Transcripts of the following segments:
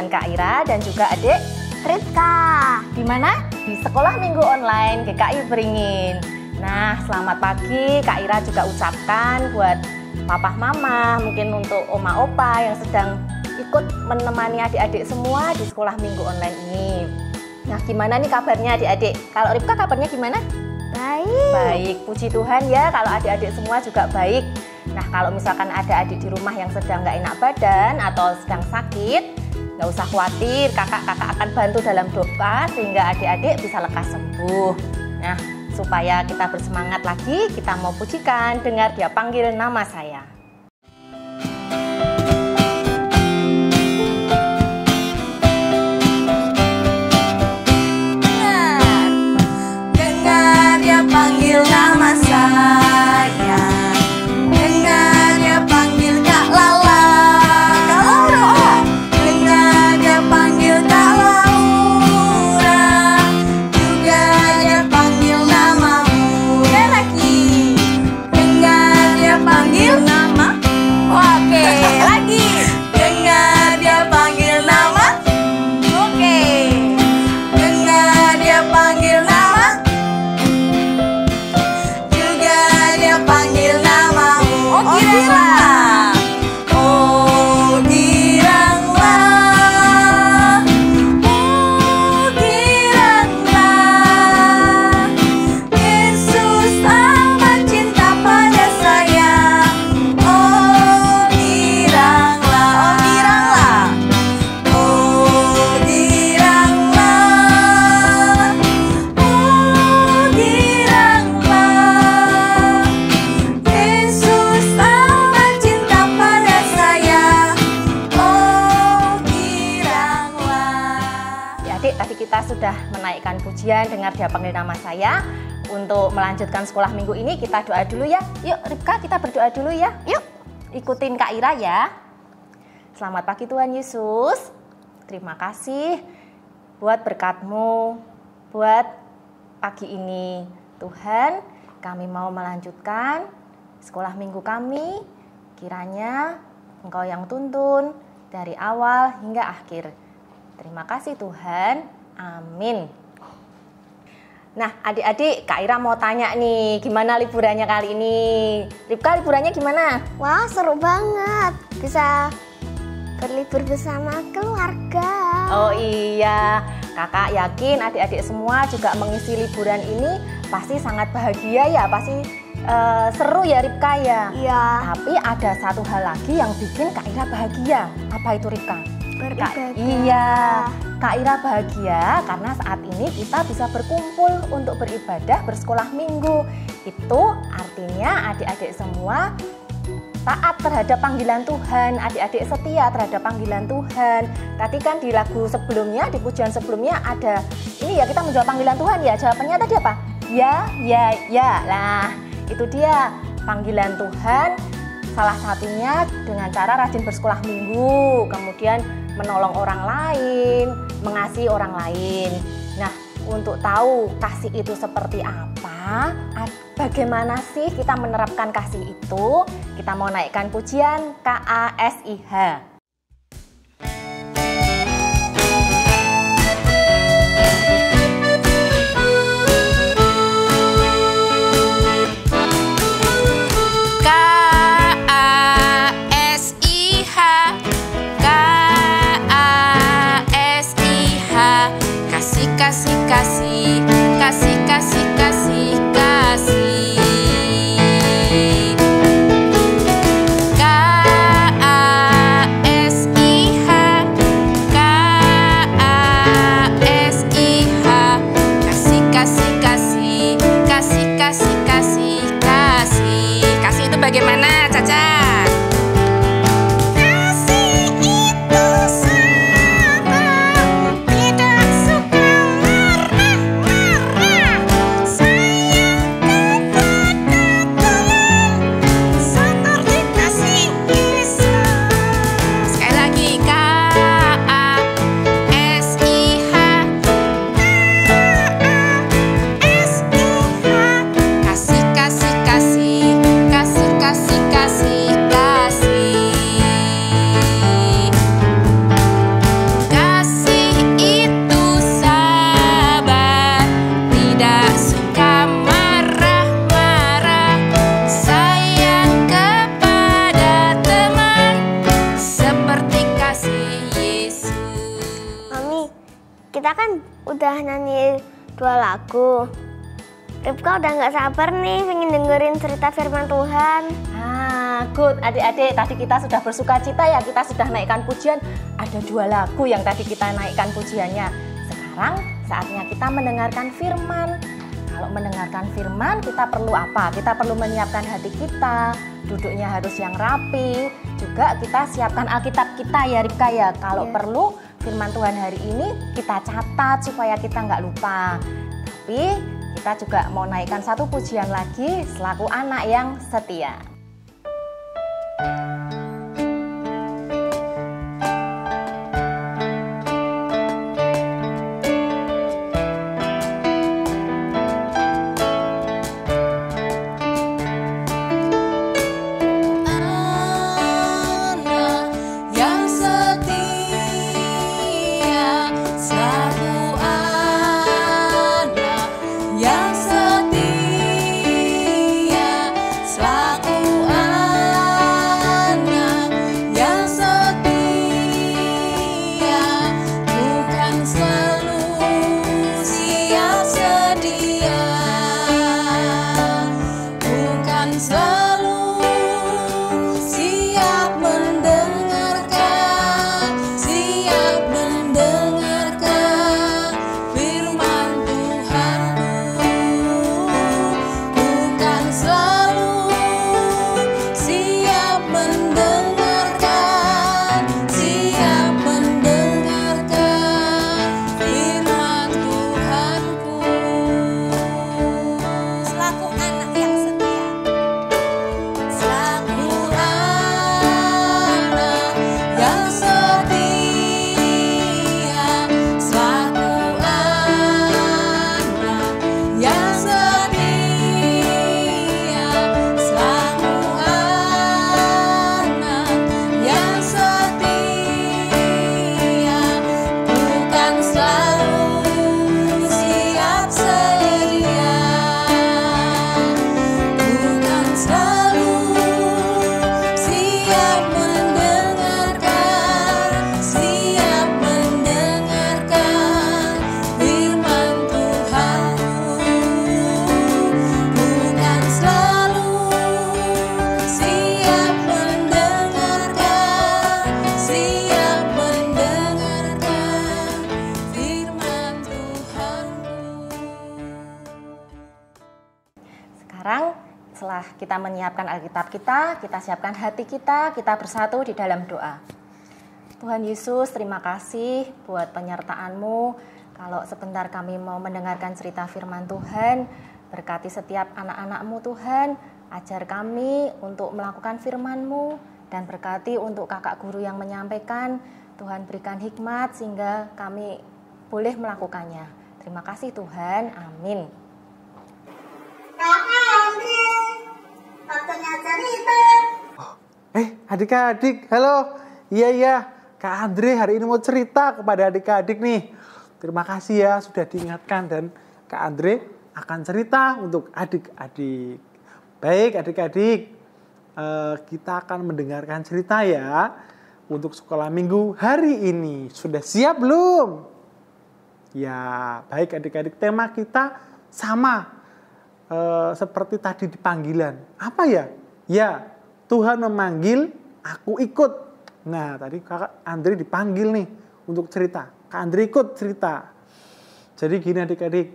Kak Ira dan juga adik Ripka. Di mana? Di Sekolah Minggu Online GKI Beringin. Nah, selamat pagi Kak Ira juga ucapkan buat papa mama, mungkin untuk oma opa yang sedang ikut menemani adik-adik semua di Sekolah Minggu Online ini. Nah, gimana nih kabarnya adik-adik? Kalau Ripka kabarnya gimana? Baik. Baik, puji Tuhan ya kalau adik-adik semua juga baik. Nah, kalau misalkan ada adik di rumah yang sedang nggak enak badan atau sedang sakit, nggak usah khawatir, kakak-kakak akan bantu dalam doa sehingga adik-adik bisa lekas sembuh. Nah, supaya kita bersemangat lagi, kita mau pujikan Dengar Dia Panggil Nama Saya. Dengar Dia panggil nama saya. Dengar Dia panggil Kak Lala. Kak Laura. Dengar Dia panggil Kak Laura. Juga Dia panggil namamu. Lagi. Dengar Dia panggil nama. Oke, lagi. Dengar Dia panggil nama. Oke. Dengar Dia panggil nama. Juga Dia panggil namamu. Oh, giranglah. Oh, giranglah. Oh, giranglah. Yesus amat cinta pada saya. Oh, giranglah. Oh, giranglah. Oh, giranglah. Oh, giranglah. Yesus amat cinta pada saya. Oh, giranglah. Ya, adik, tadi kita sudah menaikkan pujian Dengar Dia Panggil Nama Saya. Untuk melanjutkan sekolah minggu ini kita doa dulu ya. Yuk Ripka, kita berdoa dulu ya. Yuk, ikutin Kak Ira ya. Selamat pagi Tuhan Yesus. Terima kasih buat berkat-Mu buat pagi ini. Tuhan, kami mau melanjutkan sekolah minggu kami. Kiranya Engkau yang tuntun dari awal hingga akhir. Terima kasih Tuhan. Amin. Nah, adik-adik, Kak Ira mau tanya nih, gimana liburannya kali ini? Ripka, liburannya gimana? Wah, seru banget. Bisa berlibur bersama keluarga. Oh iya, kakak yakin adik-adik semua juga mengisi liburan ini pasti sangat bahagia ya, pasti seru ya Ripka ya. Iya. Tapi ada satu hal lagi yang bikin Kak Ira bahagia. Apa itu Ripka? Beribadah. Iya, Kak Ira bahagia karena saat ini kita bisa berkumpul untuk beribadah bersekolah minggu. Itu artinya adik-adik semua taat terhadap panggilan Tuhan, adik-adik setia terhadap panggilan Tuhan. Tadi kan di lagu sebelumnya, di pujian sebelumnya ada, ini ya kita menjawab panggilan Tuhan ya, jawabannya tadi apa? Ya, ya, ya. Nah, itu dia panggilan Tuhan. Salah satunya dengan cara rajin bersekolah minggu, kemudian menolong orang lain, mengasihi orang lain. Nah, untuk tahu kasih itu seperti apa, bagaimana sih kita menerapkan kasih itu, kita mau naikkan pujian KASIH. Kasih, kasih, kasih, kasih, kasih, kasih. KASIH, KASIH. Kasih, kasih, kasih, kasih, kasih, kasih, kasih. Kasih itu bagaimana, Caca? Tidak suka marah-marah. Saya udah nyanyi 2 lagu. Ripka udah nggak sabar nih pengen dengerin cerita firman Tuhan. Good, adik-adik, tadi kita sudah bersuka cita ya, kita sudah naikkan pujian. Ada 2 lagu yang tadi kita naikkan pujiannya. Sekarang saatnya kita mendengarkan firman. Kalau mendengarkan firman, kita perlu apa? Kita perlu menyiapkan hati kita, duduknya harus yang rapi. Juga kita siapkan Alkitab kita ya Ripka ya. Kalau perlu firman Tuhan hari ini kita catat supaya kita nggak lupa. Tapi kita juga mau naikkan satu pujian lagi selaku anak yang setia. Setelah kita menyiapkan Alkitab kita siapkan hati kita bersatu di dalam doa. Tuhan Yesus, terima kasih buat penyertaan-Mu. Kalau sebentar kami mau mendengarkan cerita firman Tuhan, berkati setiap anak-anak-Mu Tuhan, ajar kami untuk melakukan firman-Mu, dan berkati untuk kakak guru yang menyampaikan. Tuhan berikan hikmat sehingga kami boleh melakukannya. Terima kasih Tuhan, amin. Waktunya cerita. Adik-adik, halo. Iya, Kak Andre hari ini mau cerita kepada adik-adik nih. Terima kasih ya sudah diingatkan, dan Kak Andre akan cerita untuk adik-adik. Baik adik-adik, kita akan mendengarkan cerita ya untuk sekolah minggu hari ini. Sudah siap belum? Ya, baik adik-adik, tema kita sama seperti tadi di panggilan. Apa ya? Ya, Tuhan memanggil, aku ikut. Nah, tadi Kak Andre dipanggil nih untuk cerita. Kak Andre ikut cerita. Jadi gini adik-adik,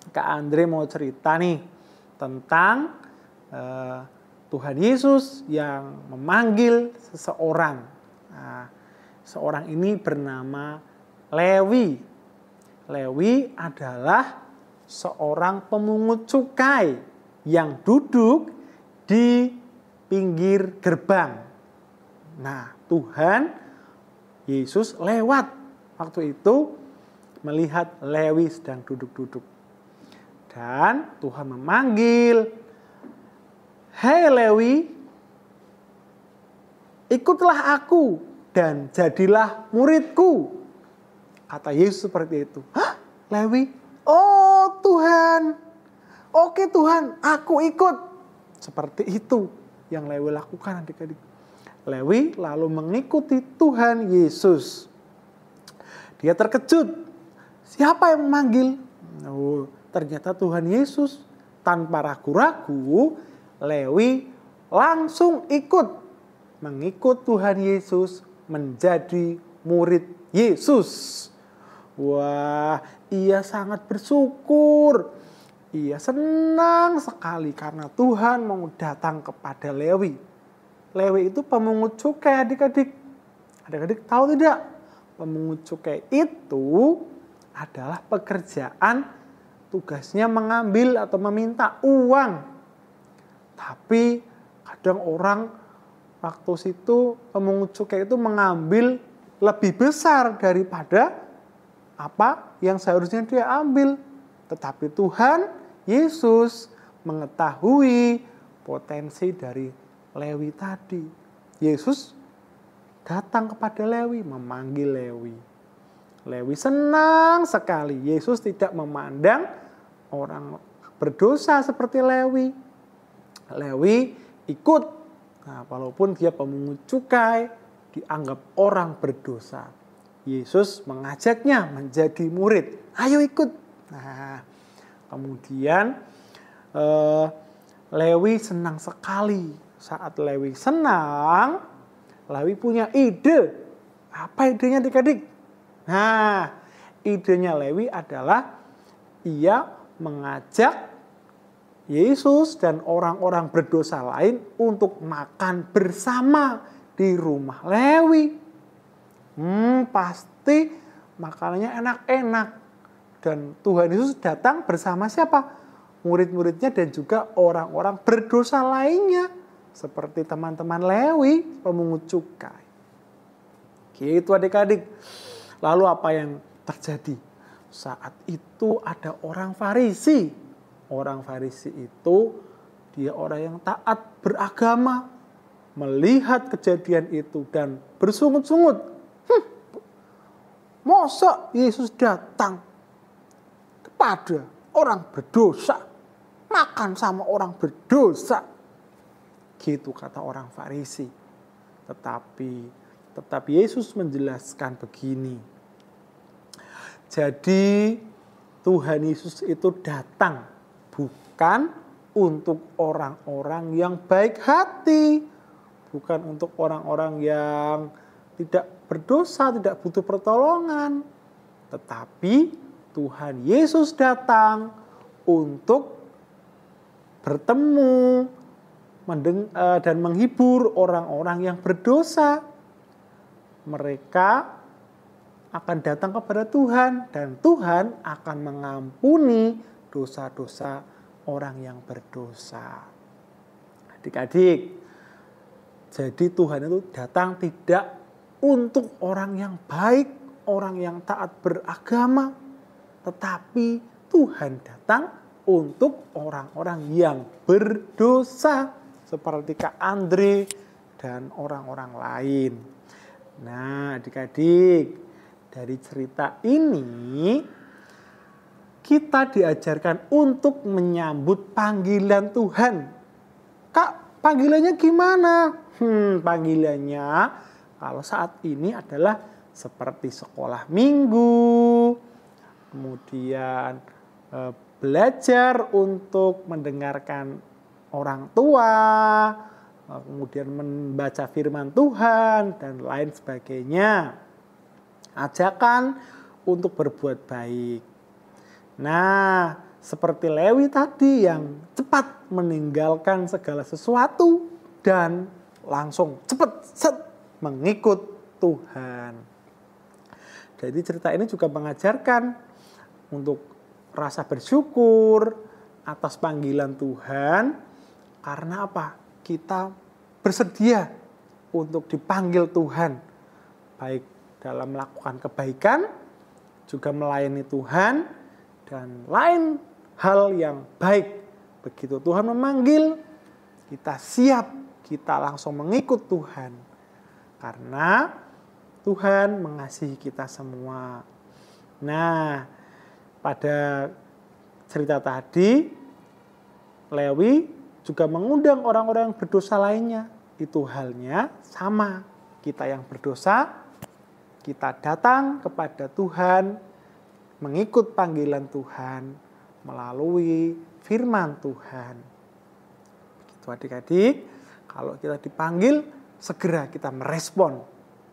Kak Andre mau cerita nih tentang Tuhan Yesus yang memanggil seseorang. Nah, seorang ini bernama Lewi. Lewi adalah seorang pemungut cukai yang duduk di pinggir gerbang. Nah, Tuhan Yesus lewat waktu itu melihat Lewi sedang duduk-duduk. Dan Tuhan memanggil, "Hei Lewi, ikutlah aku dan jadilah muridku." Kata Yesus seperti itu. "Hah, Lewi? Oh Tuhan, oke Tuhan, aku ikut." Seperti itu yang Lewi lakukan adik-adik. Lewi lalu mengikuti Tuhan Yesus. Dia terkejut siapa yang memanggil? Oh, ternyata Tuhan Yesus. Tanpa ragu-ragu, Lewi langsung mengikut Tuhan Yesus menjadi murid Yesus. Wah, ia sangat bersyukur. Ia senang sekali karena Tuhan mau datang kepada Lewi. Lewi itu pemungut cukai, adik-adik. Adik-adik tahu tidak? Pemungut cukai itu adalah pekerjaan tugasnya mengambil atau meminta uang. Tapi kadang orang waktu situ pemungut cukai itu mengambil lebih besar daripada apa yang seharusnya dia ambil. Tetapi Tuhan Yesus mengetahui potensi dari Lewi tadi. Yesus datang kepada Lewi, memanggil Lewi. Lewi senang sekali. Yesus tidak memandang orang berdosa seperti Lewi. Lewi ikut. Nah, walaupun dia pemungut cukai, dianggap orang berdosa. Yesus mengajaknya menjadi murid. Ayo ikut. Nah, kemudian Lewi senang sekali. Saat Lewi senang, Lewi punya ide. Apa idenya adik-adik? Nah, idenya Lewi adalah ia mengajak Yesus dan orang-orang berdosa lain untuk makan bersama di rumah Lewi. Pasti makanannya enak-enak. Dan Tuhan Yesus datang bersama siapa? Murid-muridnya dan juga orang-orang berdosa lainnya. Seperti teman-teman Lewi, pemungut cukai. Gitu adik-adik. Lalu apa yang terjadi? Saat itu ada orang Farisi. Orang Farisi itu dia orang yang taat beragama. Melihat kejadian itu dan bersungut-sungut. Masa Yesus datang kepada orang berdosa. Makan sama orang berdosa. Gitu kata orang Farisi. Tetapi Yesus menjelaskan begini. Jadi Tuhan Yesus itu datang bukan untuk orang-orang yang baik hati, bukan untuk orang-orang yang tidak berdosa, tidak butuh pertolongan, tetapi Tuhan Yesus datang untuk bertemu dan menghibur orang-orang yang berdosa. Mereka akan datang kepada Tuhan dan Tuhan akan mengampuni dosa-dosa orang yang berdosa. Adik-adik, jadi Tuhan itu datang tidak untuk orang yang baik, orang yang taat beragama, tetapi Tuhan datang untuk orang-orang yang berdosa seperti Kak Andre dan orang-orang lain. Nah, adik-adik, dari cerita ini kita diajarkan untuk menyambut panggilan Tuhan. Kak, panggilannya gimana? Panggilannya kalau saat ini adalah seperti sekolah minggu, kemudian belajar untuk mendengarkan orang tua, kemudian membaca firman Tuhan dan lain sebagainya. Ajakan untuk berbuat baik. Nah, seperti Lewi tadi yang cepat meninggalkan segala sesuatu dan langsung cepat mengikut Tuhan. Jadi cerita ini juga mengajarkan untuk rasa bersyukur atas panggilan Tuhan. Karena apa? Kita bersedia untuk dipanggil Tuhan. Baik dalam melakukan kebaikan, juga melayani Tuhan, dan lain hal yang baik. Begitu Tuhan memanggil, kita siap, kita langsung mengikut Tuhan. Karena Tuhan mengasihi kita semua. Nah, pada cerita tadi, Lewi juga mengundang orang-orang yang berdosa lainnya. Itu halnya sama. Kita yang berdosa, kita datang kepada Tuhan, mengikut panggilan Tuhan melalui firman Tuhan. Begitu adik-adik, kalau kita dipanggil, segera kita merespon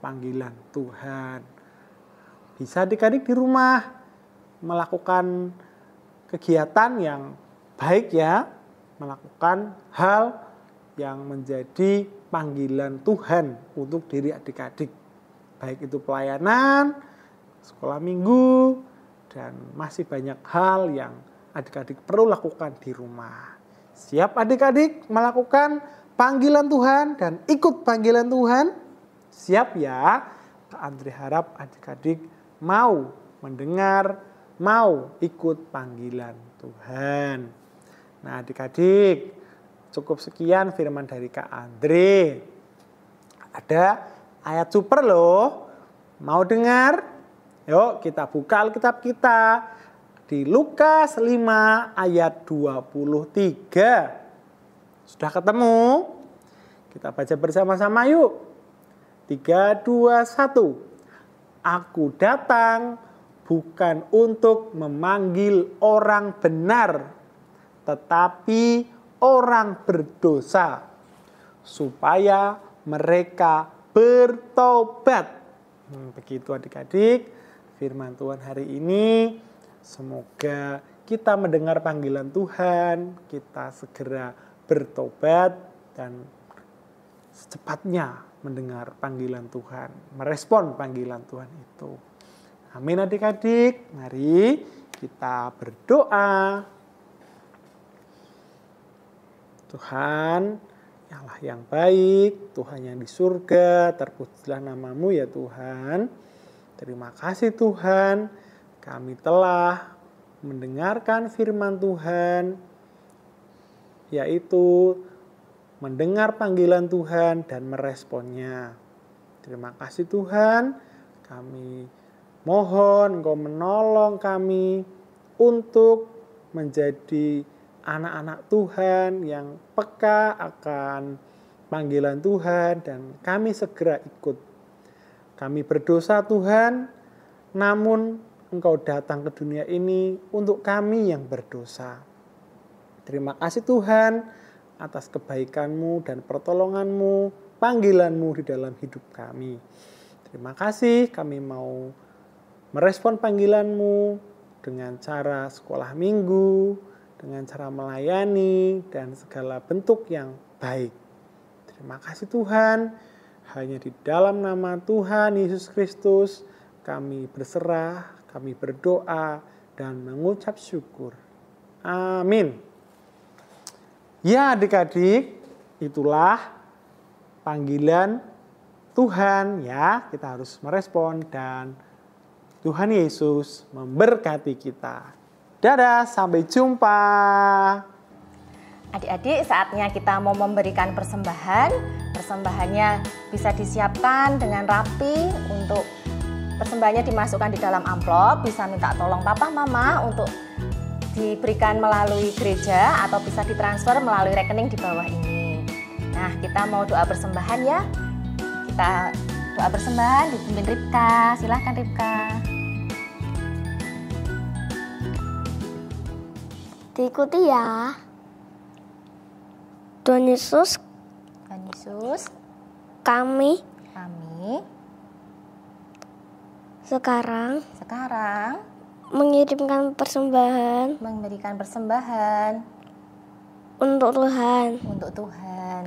panggilan Tuhan. Bisa adik-adik di rumah melakukan kegiatan yang baik ya, melakukan hal yang menjadi panggilan Tuhan untuk diri adik-adik. Baik itu pelayanan, sekolah minggu, dan masih banyak hal yang adik-adik perlu lakukan di rumah. Siap adik-adik melakukan panggilan Tuhan dan ikut panggilan Tuhan? Siap ya? Kak Andre harap adik-adik mau mendengar, mau ikut panggilan Tuhan. Nah adik-adik, cukup sekian firman dari Kak Andre. Ada ayat super loh. Mau dengar? Yuk kita buka Alkitab kita di Lukas 5 ayat 23. Sudah ketemu? Kita baca bersama-sama yuk. 3, 2, 1. Aku datang bukan untuk memanggil orang benar, tetapi orang berdosa, supaya mereka bertobat. Begitu adik-adik, firman Tuhan hari ini. Semoga kita mendengar panggilan Tuhan, kita segera bertobat dan secepatnya mendengar panggilan Tuhan, merespon panggilan Tuhan itu. Amin adik-adik, mari kita berdoa. Tuhan, Allah yang baik, Tuhan yang di surga, terpujilah nama-Mu ya Tuhan. Terima kasih Tuhan, kami telah mendengarkan firman Tuhan, yaitu mendengar panggilan Tuhan dan meresponnya. Terima kasih Tuhan, kami mohon Engkau menolong kami untuk menjadi anak-anak Tuhan yang peka akan panggilan Tuhan dan kami segera ikut. Kami berdosa Tuhan, namun Engkau datang ke dunia ini untuk kami yang berdosa. Terima kasih Tuhan atas kebaikan-Mu dan pertolongan-Mu, panggilan-Mu di dalam hidup kami. Terima kasih, kami mau merespon panggilan-Mu dengan cara sekolah minggu, dengan cara melayani, dan segala bentuk yang baik. Terima kasih Tuhan, hanya di dalam nama Tuhan Yesus Kristus kami berserah, kami berdoa, dan mengucap syukur. Amin. Ya adik-adik, itulah panggilan Tuhan ya, kita harus merespon dan Tuhan Yesus memberkati kita. Dadah, sampai jumpa. Adik-adik, saatnya kita mau memberikan persembahan. Persembahannya bisa disiapkan dengan rapi untuk persembahannya dimasukkan di dalam amplop. Bisa minta tolong papa mama untuk diberikan melalui gereja atau bisa ditransfer melalui rekening di bawah ini. Nah, kita mau doa persembahan ya. Kita doa persembahan dipimpin Ripka. Silahkan Ripka. Diikuti ya. Tuhan Yesus, kami sekarang memberikan persembahan untuk Tuhan.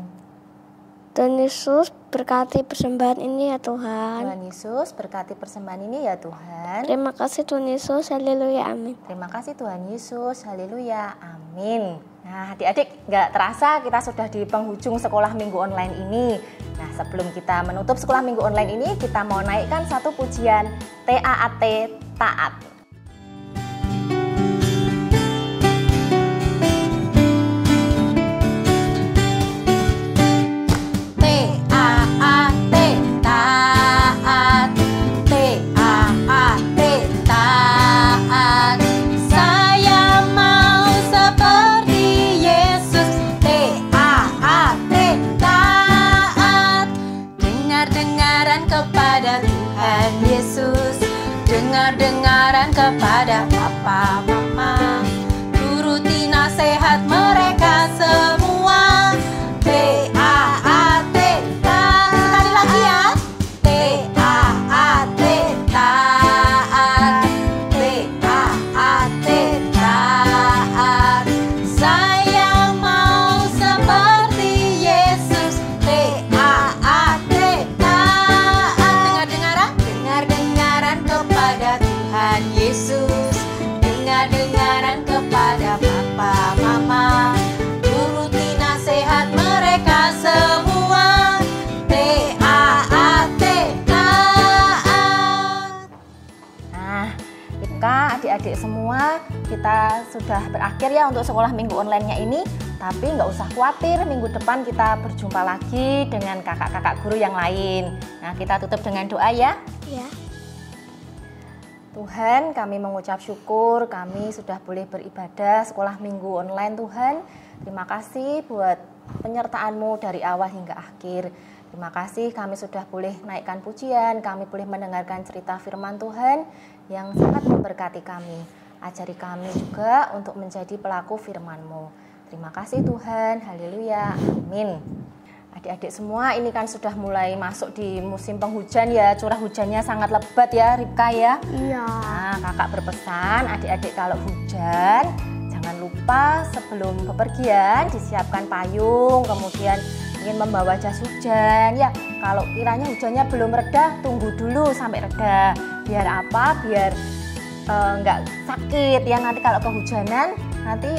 Tuhan Yesus berkati persembahan ini ya Tuhan. Tuhan Yesus berkati persembahan ini ya Tuhan. Terima kasih Tuhan Yesus, haleluya, amin. Terima kasih Tuhan Yesus, haleluya, amin. Nah adik-adik, gak terasa kita sudah di penghujung sekolah minggu online ini. Nah sebelum kita menutup sekolah minggu online ini, kita mau naikkan satu pujian TAAT, Taat. Dengar-dengaran kita sudah berakhir ya untuk sekolah minggu online-nya ini. Tapi nggak usah khawatir, minggu depan kita berjumpa lagi dengan kakak-kakak guru yang lain. Nah, kita tutup dengan doa ya. Ya. Tuhan, kami mengucap syukur kami sudah boleh beribadah sekolah minggu online Tuhan. Terima kasih buat penyertaan-Mu dari awal hingga akhir. Terima kasih kami sudah boleh naikkan pujian, kami boleh mendengarkan cerita firman Tuhan yang sangat memberkati kami. Ajari kami juga untuk menjadi pelaku firman-Mu. Terima kasih Tuhan, haleluya, amin. Adik-adik semua, ini kan sudah mulai masuk di musim penghujan ya, curah hujannya sangat lebat ya Ripka ya. Iya. Nah, kakak berpesan adik-adik kalau hujan, jangan lupa sebelum bepergian disiapkan payung, kemudian ingin membawa jas hujan ya. Kalau kiranya hujannya belum reda, tunggu dulu sampai reda. Biar apa? Biar nggak sakit ya, nanti kalau kehujanan nanti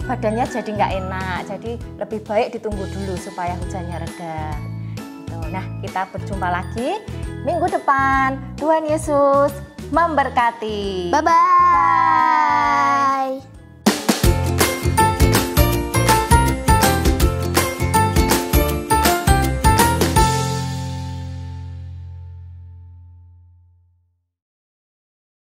badannya jadi nggak enak, jadi lebih baik ditunggu dulu supaya hujannya reda. Gitu. Nah, kita berjumpa lagi minggu depan. Tuhan Yesus memberkati. Bye-bye.